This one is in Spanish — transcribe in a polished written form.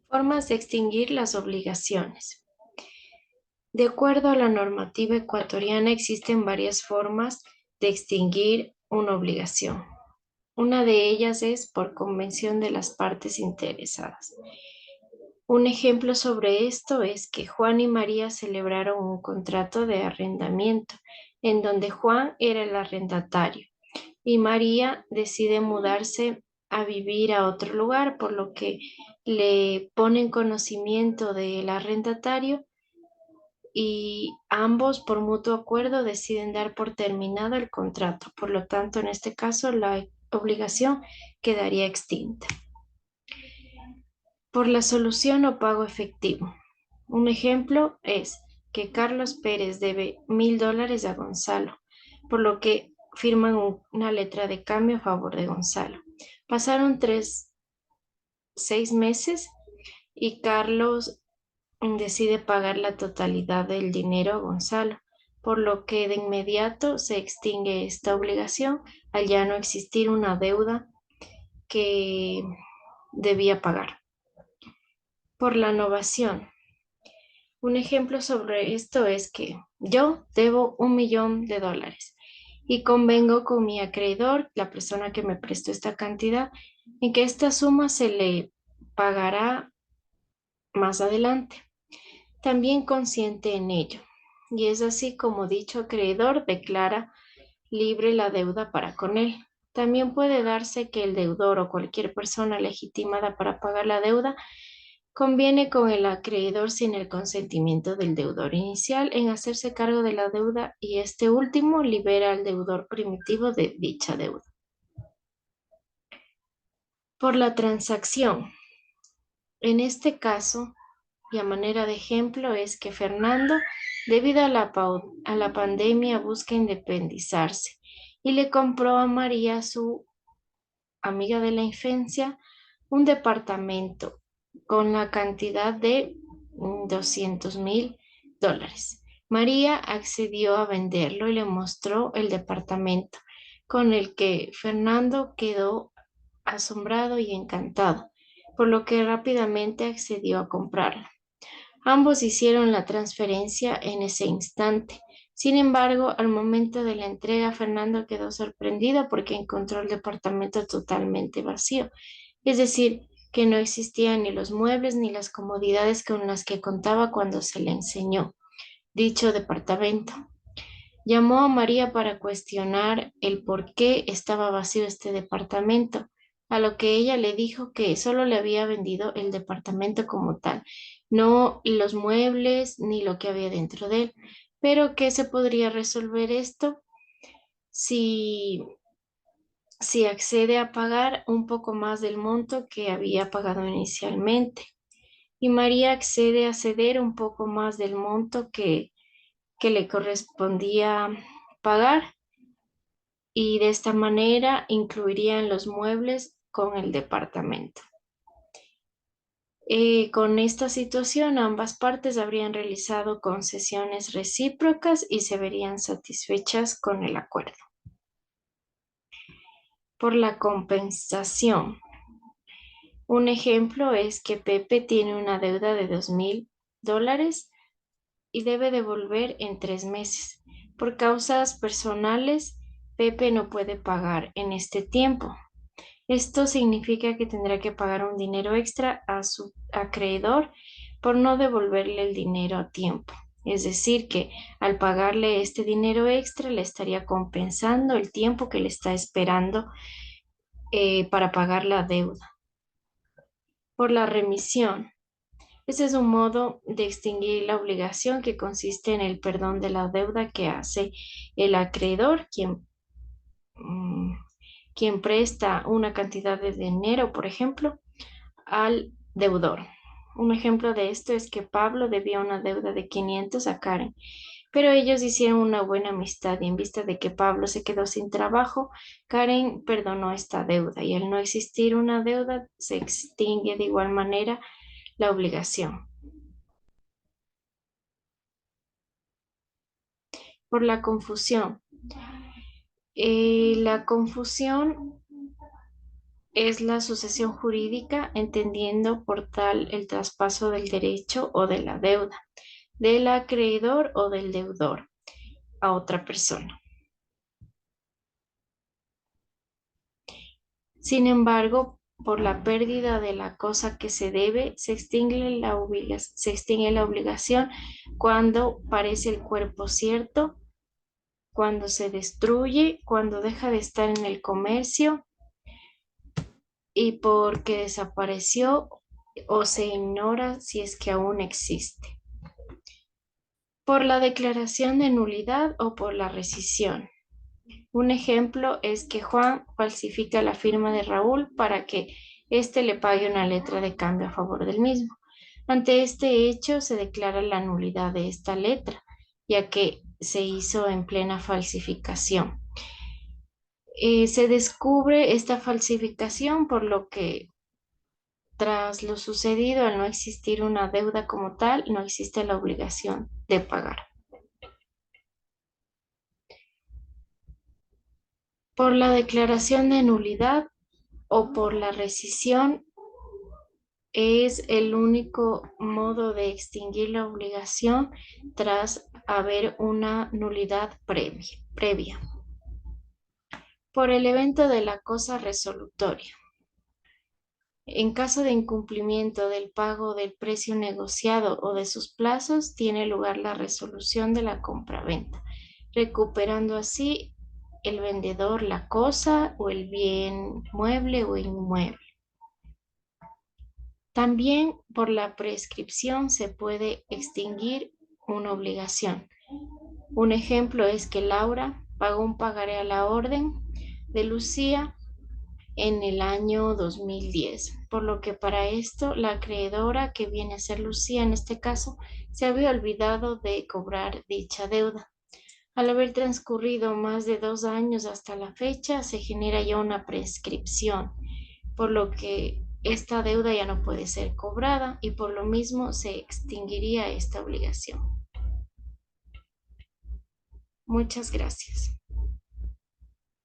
Formas de extinguir las obligaciones. De acuerdo a la normativa ecuatoriana, existen varias formas de extinguir una obligación. Una de ellas es por convención de las partes interesadas. Un ejemplo sobre esto es que Juan y María celebraron un contrato de arrendamiento en donde Juan era el arrendatario y María decide mudarse a vivir a otro lugar, por lo que le ponen conocimiento del arrendatario y ambos por mutuo acuerdo deciden dar por terminado el contrato. Por lo tanto, en este caso, la obligación quedaría extinta. Por la solución o pago efectivo. Un ejemplo es que Carlos Pérez debe $1,000 a Gonzalo, por lo que firman una letra de cambio a favor de Gonzalo. Pasaron 6 meses y Carlos decide pagar la totalidad del dinero a Gonzalo, por lo que de inmediato se extingue esta obligación al ya no existir una deuda que debía pagar. Por la novación. Un ejemplo sobre esto es que yo debo $1,000,000 y convengo con mi acreedor, la persona que me prestó esta cantidad, en que esta suma se le pagará más adelante. También consiente en ello. Y es así como dicho acreedor declara libre la deuda para con él. También puede darse que el deudor o cualquier persona legitimada para pagar la deuda conviene con el acreedor sin el consentimiento del deudor inicial en hacerse cargo de la deuda y este último libera al deudor primitivo de dicha deuda. Por la transacción. En este caso, y a manera de ejemplo, es que Fernando, debido a la pandemia, busca independizarse y le compró a María, su amiga de la infancia, un departamento con la cantidad de $200,000. María accedió a venderlo y le mostró el departamento, con el que Fernando quedó asombrado y encantado, por lo que rápidamente accedió a comprarlo. Ambos hicieron la transferencia en ese instante. Sin embargo, al momento de la entrega, Fernando quedó sorprendido porque encontró el departamento totalmente vacío. Es decir, que no existían ni los muebles ni las comodidades con las que contaba cuando se le enseñó dicho departamento. Llamó a María para cuestionar el por qué estaba vacío este departamento, a lo que ella le dijo que solo le había vendido el departamento como tal, no los muebles ni lo que había dentro de él, pero que se podría resolver esto si, si accede a pagar un poco más del monto que había pagado inicialmente. Y María accede a ceder un poco más del monto que le correspondía pagar y de esta manera incluirían los muebles con el departamento. Con esta situación, ambas partes habrían realizado concesiones recíprocas y se verían satisfechas con el acuerdo. Por la compensación. Un ejemplo es que Pepe tiene una deuda de $2,000 y debe devolver en 3 meses. Por causas personales, Pepe no puede pagar en este tiempo. Esto significa que tendrá que pagar un dinero extra a su acreedor por no devolverle el dinero a tiempo. Es decir, que al pagarle este dinero extra le estaría compensando el tiempo que le está esperando para pagar la deuda. Por la remisión. Este es un modo de extinguir la obligación que consiste en el perdón de la deuda que hace el acreedor, mm, quien presta una cantidad de dinero, por ejemplo, al deudor. Un ejemplo de esto es que Pablo debía una deuda de 500 a Karen, pero ellos hicieron una buena amistad y en vista de que Pablo se quedó sin trabajo, Karen perdonó esta deuda y al no existir una deuda se extingue de igual manera la obligación. Por la confusión. La confusión es la sucesión jurídica, entendiendo por tal el traspaso del derecho o de la deuda, del acreedor o del deudor a otra persona. Sin embargo, por la pérdida de la cosa que se debe, se extingue la obligación cuando parece el cuerpo cierto, cuando se destruye, cuando deja de estar en el comercio y porque desapareció o se ignora si es que aún existe. Por la declaración de nulidad o por la rescisión. Un ejemplo es que Juan falsifica la firma de Raúl para que éste le pague una letra de cambio a favor del mismo. Ante este hecho se declara la nulidad de esta letra, ya que se hizo en plena falsificación. Se descubre esta falsificación por lo que tras lo sucedido, al no existir una deuda como tal, no existe la obligación de pagar. Por la declaración de nulidad o por la rescisión es el único modo de extinguir la obligación tras haber una nulidad previa. Por el evento de la cosa resolutoria. En caso de incumplimiento del pago del precio negociado o de sus plazos, tiene lugar la resolución de la compraventa, recuperando así el vendedor la cosa o el bien mueble o inmueble. También por la prescripción se puede extinguir una obligación. Un ejemplo es que Laura pagó un pagaré a la orden de Lucía en el año 2010, por lo que para esto la acreedora, que viene a ser Lucía en este caso, se había olvidado de cobrar dicha deuda. Al haber transcurrido más de 2 años hasta la fecha, se genera ya una prescripción, por lo que esta deuda ya no puede ser cobrada y por lo mismo se extinguiría esta obligación. Muchas gracias.